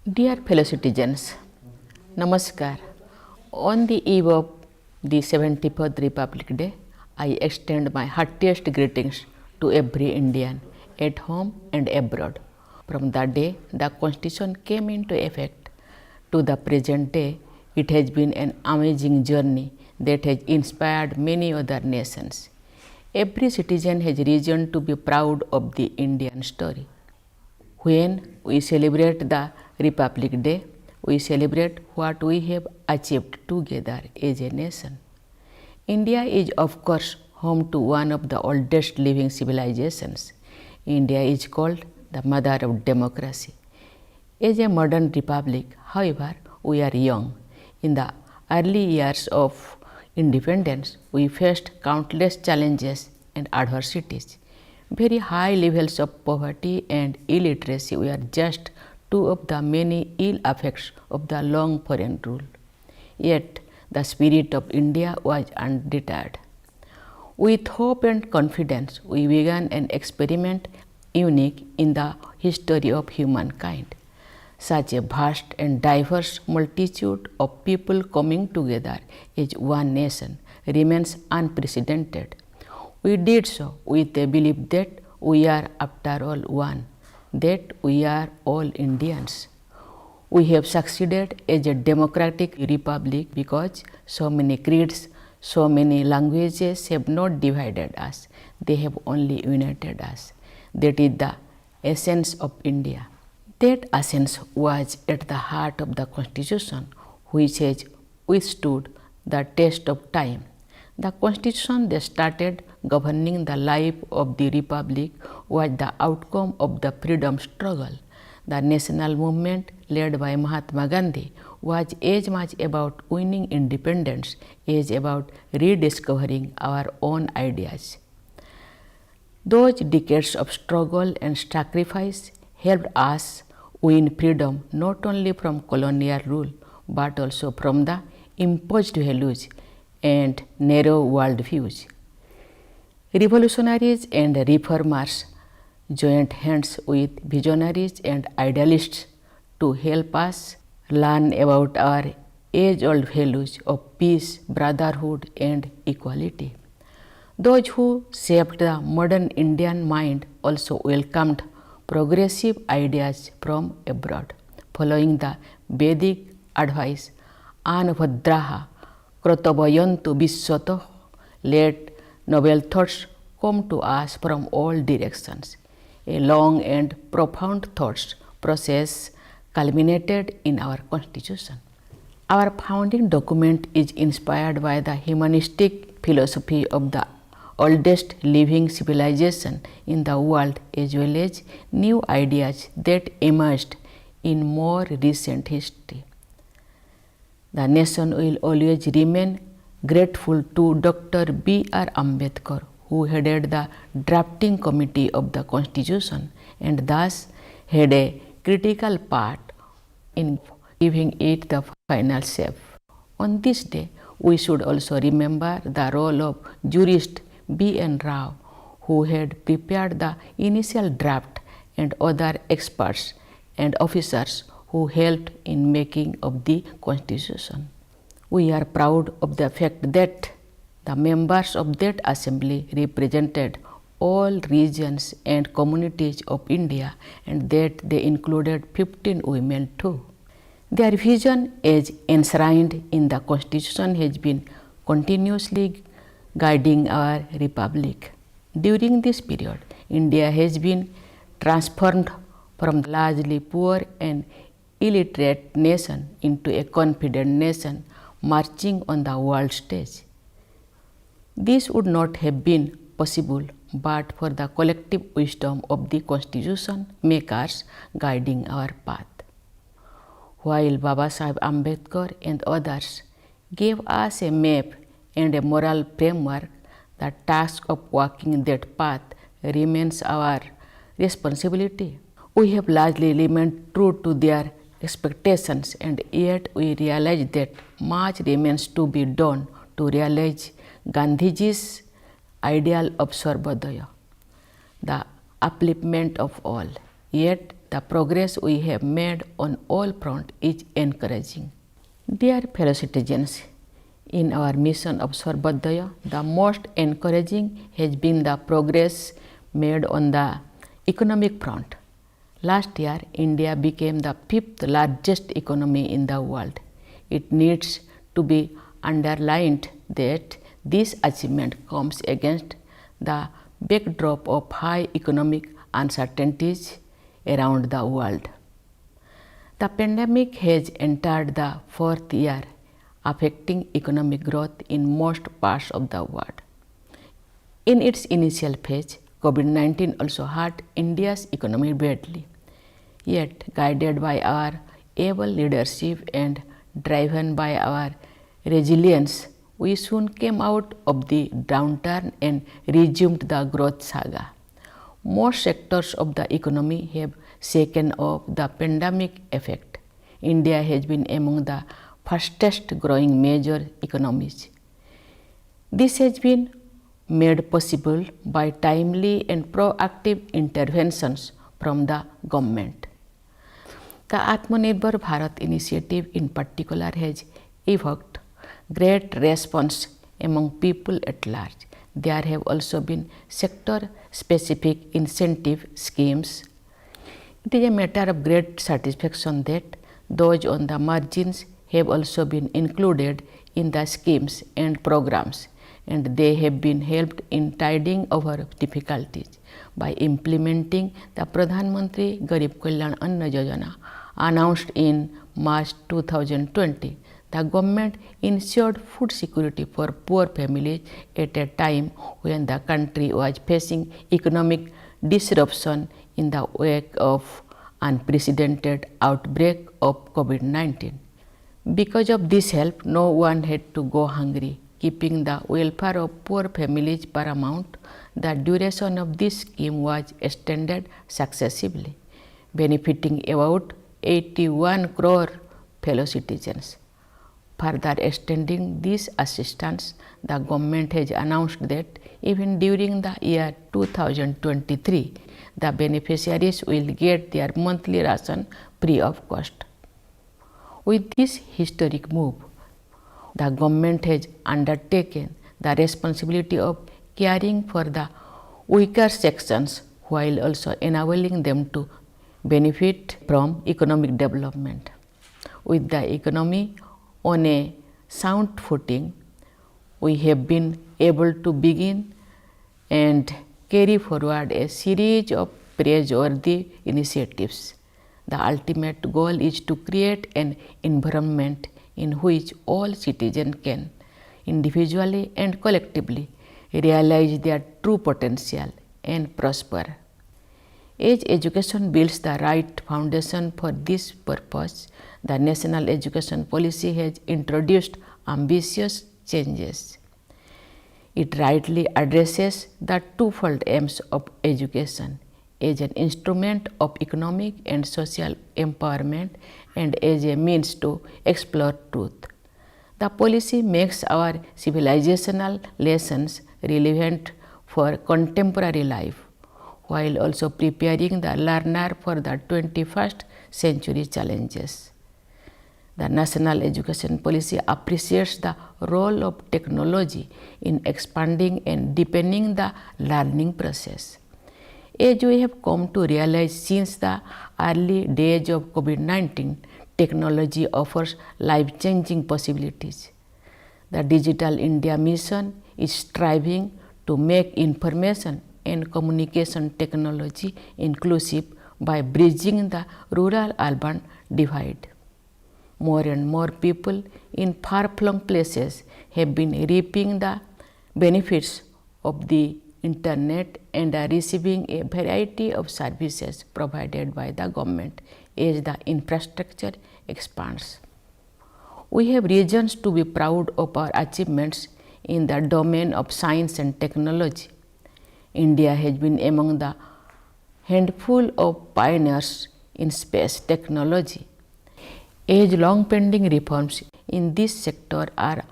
Dear fellow citizens, Namaskar. On the eve of the 74th Republic Day, I extend my heartiest greetings to every Indian at home and abroad. From the day the Constitution came into effect to the present day, it has been an amazing journey that has inspired many other nations. Every citizen has reason to be proud of the Indian story. When we celebrate the Republic Day, we celebrate what we have achieved together as a nation. India is, of course, home to one of the oldest living civilizations. India is called the mother of democracy. As a modern republic, however, we are young. In the early years of independence, we faced countless challenges and adversities. Very high levels of poverty and illiteracy were just two of the many ill effects of the long foreign rule. Yet, the spirit of India was undeterred. With hope and confidence, we began an experiment unique in the history of humankind. Such a vast and diverse multitude of people coming together as one nation remains unprecedented. We did so with a belief that we are after all one, that we are all Indians. We have succeeded as a democratic republic because so many creeds, so many languages have not divided us, they have only united us. That is the essence of India. That essence was at the heart of the Constitution, which has withstood the test of time. The Constitution that started governing the life of the Republic was the outcome of the freedom struggle. The national movement led by Mahatma Gandhi was as much about winning independence as about rediscovering our own ideas. Those decades of struggle and sacrifice helped us win freedom not only from colonial rule but also from the imposed values and narrow worldviews. Revolutionaries and reformers joined hands with visionaries and idealists to help us learn about our age-old values of peace, brotherhood, and equality. Those who shaped the modern Indian mind also welcomed progressive ideas from abroad. Following the Vedic advice, Anubhadraha Krotavayantu Vishwatoh, let noble thoughts come to us from all directions. A long and profound thoughts process culminated in our Constitution. Our founding document is inspired by the humanistic philosophy of the oldest living civilization in the world as well as new ideas that emerged in more recent history. The nation will always remain grateful to Dr. B.R. Ambedkar, who headed the drafting committee of the Constitution and thus had a critical part in giving it the final shape. On this day, we should also remember the role of jurist B.N. Rao, who had prepared the initial draft, and other experts and officers who helped in making of the Constitution. We are proud of the fact that the members of that assembly represented all regions and communities of India and that they included 15 women too. Their vision as enshrined in the Constitution has been continuously guiding our republic. During this period, India has been transformed from a largely poor and illiterate nation into a confident nation marching on the world stage. This would not have been possible but for the collective wisdom of the Constitution makers guiding our path. While Babasaheb Ambedkar and others gave us a map and a moral framework, the task of walking that path remains our responsibility. We have largely remained true to their expectations, and yet we realize that much remains to be done to realize Gandhiji's ideal of Sarvodaya, the upliftment of all. Yet the progress we have made on all fronts is encouraging. Dear fellow citizens, in our mission of Sarvodaya, the most encouraging has been the progress made on the economic front. Last year, India became the 5th largest economy in the world. It needs to be underlined that this achievement comes against the backdrop of high economic uncertainties around the world. The pandemic has entered the 4th year, affecting economic growth in most parts of the world. In its initial phase, COVID-19 also hurt India's economy badly. Yet, guided by our able leadership and driven by our resilience, we soon came out of the downturn and resumed the growth saga. Most sectors of the economy have shaken off the pandemic effect. India has been among the fastest growing major economies. This has been made possible by timely and proactive interventions from the government. The Atmanirbhar Bharat initiative in particular has evoked great response among people at large. There have also been sector-specific incentive schemes. It is a matter of great satisfaction that those on the margins have also been included in the schemes and programs, and they have been helped in tiding over difficulties. By implementing the Pradhan Mantri Garib Kalyan Anna Yojana announced in March 2020, the government ensured food security for poor families at a time when the country was facing economic disruption in the wake of unprecedented outbreak of COVID-19. Because of this help, no one had to go hungry. Keeping the welfare of poor families paramount, the duration of this scheme was extended successively, benefiting about 81 crore fellow citizens. Further extending this assistance, the government has announced that even during the year 2023, the beneficiaries will get their monthly ration free of cost. With this historic move, the government has undertaken the responsibility of caring for the weaker sections while also enabling them to benefit from economic development. With the economy on a sound footing, we have been able to begin and carry forward a series of praiseworthy initiatives. The ultimate goal is to create an environment in which all citizens can individually and collectively realize their true potential and prosper. As education builds the right foundation for this purpose, the National Education Policy has introduced ambitious changes. It rightly addresses the twofold aims of education as an instrument of economic and social empowerment and as a means to explore truth. The policy makes our civilizational lessons relevant for contemporary life, while also preparing the learner for the 21st century challenges. The National Education Policy appreciates the role of technology in expanding and deepening the learning process. As we have come to realize since the early days of COVID-19, technology offers life-changing possibilities. The Digital India mission is striving to make information and communication technology inclusive by bridging the rural-urban divide. More and more people in far-flung places have been reaping the benefits of the Internet and are receiving a variety of services provided by the government as the infrastructure expands. We have reasons to be proud of our achievements in the domain of science and technology. India has been among the handful of pioneers in space technology. As long-pending reforms in this sector are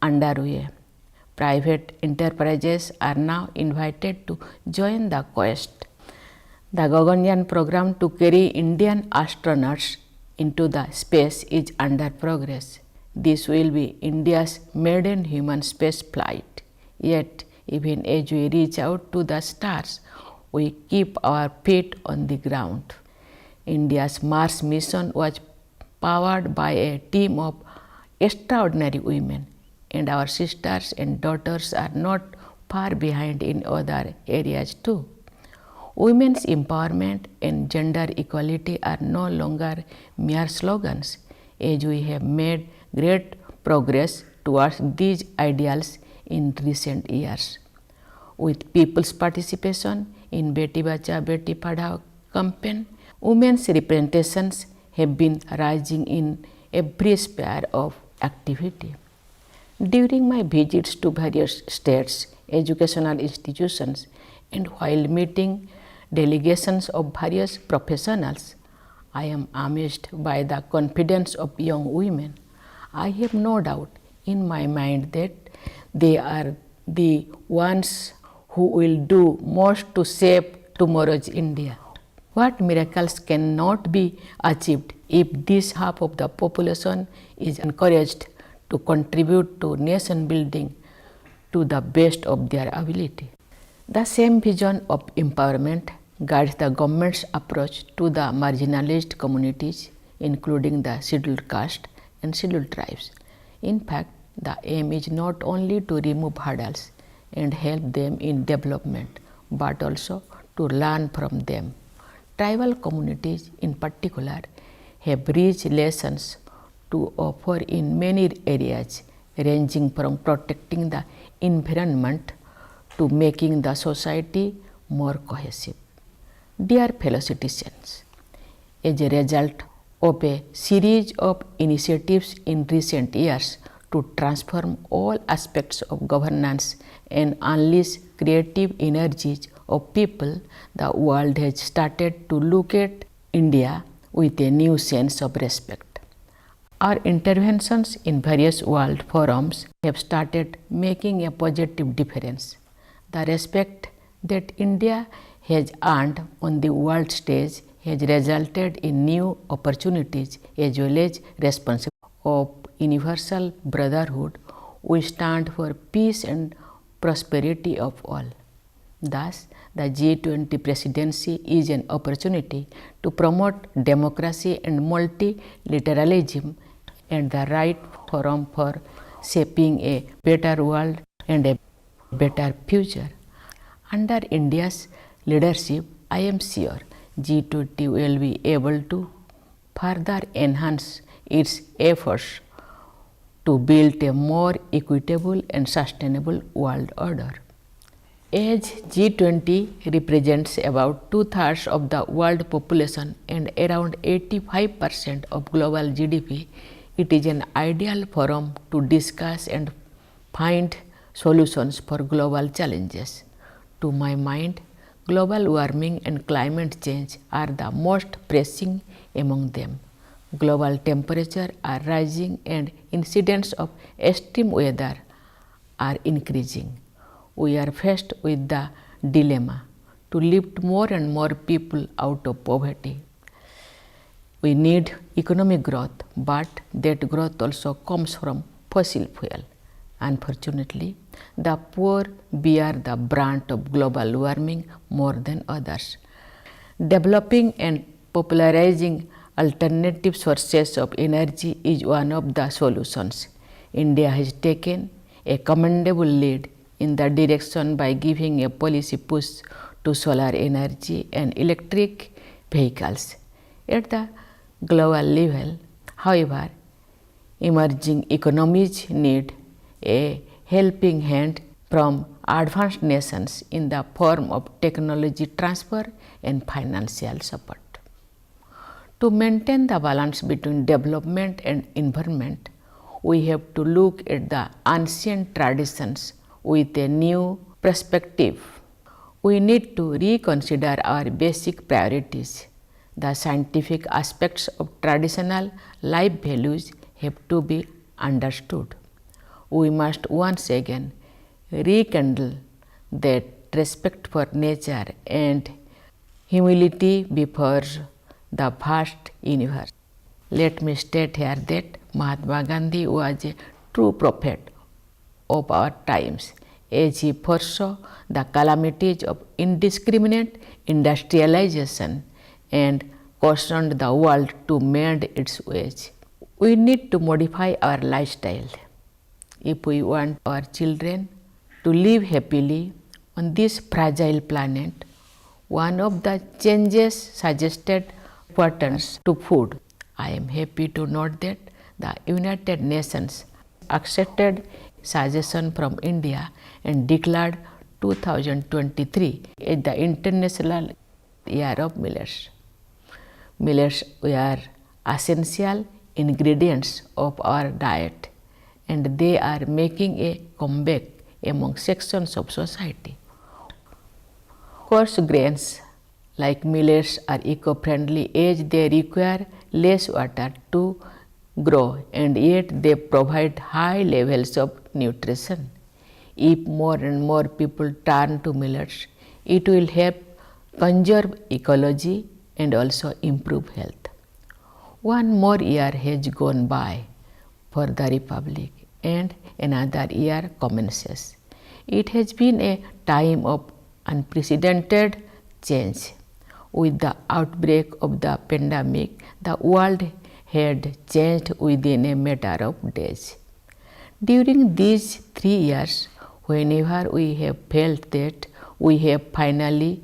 underway, private enterprises are now invited to join the quest. The Gaganyaan program to carry Indian astronauts into the space is under progress. This will be India's maiden human space flight. Yet, even as we reach out to the stars, we keep our feet on the ground. India's Mars mission was powered by a team of extraordinary women, and our sisters and daughters are not far behind in other areas too. Women's empowerment and gender equality are no longer mere slogans, as we have made great progress towards these ideals in recent years. With people's participation in Beti Bachao Beti Padhao campaign, women's representations have been rising in every sphere of activity. During my visits to various states, educational institutions, and while meeting delegations of various professionals, I am amazed by the confidence of young women. I have no doubt in my mind that they are the ones who will do most to shape tomorrow's India. What miracles cannot be achieved if this half of the population is encouraged to contribute to nation building to the best of their ability. The same vision of empowerment guides the government's approach to the marginalized communities, including the scheduled caste and scheduled tribes. In fact, the aim is not only to remove hurdles and help them in development, but also to learn from them. Tribal communities in particular have rich lessons to offer in many areas, ranging from protecting the environment to making the society more cohesive. Dear fellow citizens, as a result of a series of initiatives in recent years to transform all aspects of governance and unleash creative energies of people, the world has started to look at India with a new sense of respect. Our interventions in various world forums have started making a positive difference. The respect that India has earned on the world stage has resulted in new opportunities as well as responsibility. Of universal brotherhood, we stand for peace and prosperity of all. Thus, the G20 presidency is an opportunity to promote democracy and multilateralism and the right forum for shaping a better world and a better future. Under India's leadership, I am sure G20 will be able to further enhance its efforts to build a more equitable and sustainable world order. As G20 represents about 2/3 of the world population and around 85% of global GDP, it is an ideal forum to discuss and find solutions for global challenges. To my mind, global warming and climate change are the most pressing among them. Global temperatures are rising and incidents of extreme weather are increasing. We are faced with the dilemma to lift more and more people out of poverty. We need economic growth, but that growth also comes from fossil fuel. Unfortunately, the poor bear the brunt of global warming more than others. Developing and popularizing alternative sources of energy is one of the solutions. India has taken a commendable lead in the direction by giving a policy push to solar energy and electric vehicles. At the global level, however, emerging economies need a helping hand from advanced nations in the form of technology transfer and financial support. To maintain the balance between development and environment, we have to look at the ancient traditions with a new perspective. We need to reconsider our basic priorities. The scientific aspects of traditional life values have to be understood. We must once again rekindle that respect for nature and humility before the vast universe. Let me state here that Mahatma Gandhi was a true prophet of our times, as he foresaw the calamities of indiscriminate industrialization and cautioned the world to mend its ways. We need to modify our lifestyle if we want our children to live happily on this fragile planet. One of the changes suggested importance to food. I am happy to note that the United Nations accepted suggestion from India and declared 2023 as the International Year of Millets. Millets were essential ingredients of our diet, and they are making a comeback among sections of society. Coarse grains like millets are eco-friendly as they require less water to grow, and yet they provide high levels of nutrition. If more and more people turn to millets, it will help conserve ecology and also improve health. One more year has gone by for the Republic and another year commences. It has been a time of unprecedented change. With the outbreak of the pandemic, the world had changed within a matter of days. During these 3 years, whenever we have felt that we have finally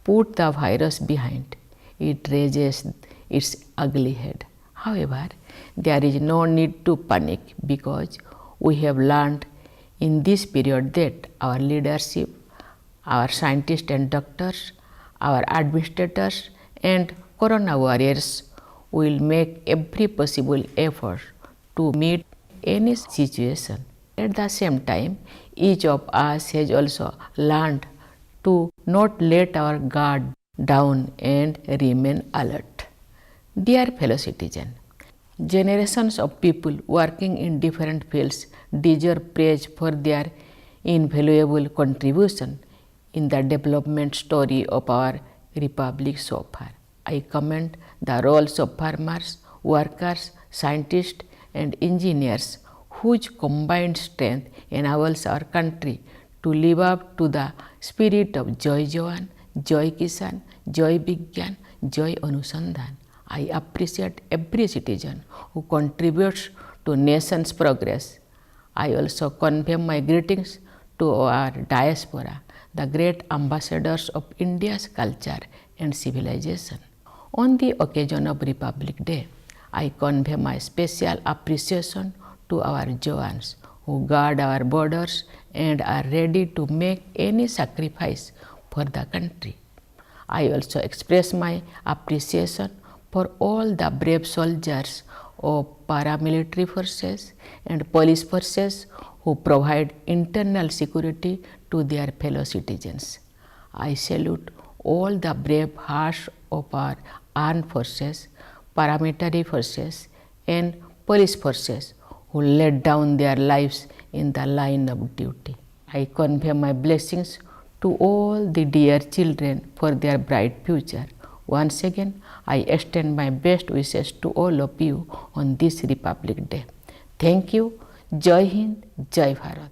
put the virus behind, it raises its ugly head. However, there is no need to panic because we have learned in this period that our leadership, our scientists and doctors, our administrators and corona warriors will make every possible effort to meet any situation. At the same time, each of us has also learned to not let our guard down and remain alert. Dear fellow citizens, generations of people working in different fields deserve praise for their invaluable contribution in the development story of our Republic so far. I commend the roles of farmers, workers, scientists and engineers whose combined strength enables our country to live up to the spirit of Joy Jawan, Joy Kisan, Joy Vigyan, Joy Anusandhan. I appreciate every citizen who contributes to nation's progress. I also convey my greetings to our diaspora, the great ambassadors of India's culture and civilization. On the occasion of Republic Day, I convey my special appreciation to our Jawans who guard our borders and are ready to make any sacrifice for the country. I also express my appreciation for all the brave soldiers of paramilitary forces and police forces who provide internal security to their fellow citizens. I salute all the brave hearts of our armed forces, paramilitary forces and police forces who laid down their lives in the line of duty. I convey my blessings to all the dear children for their bright future. Once again, I extend my best wishes to all of you on this Republic Day. Thank you. Jai Hind, Jai Bharat.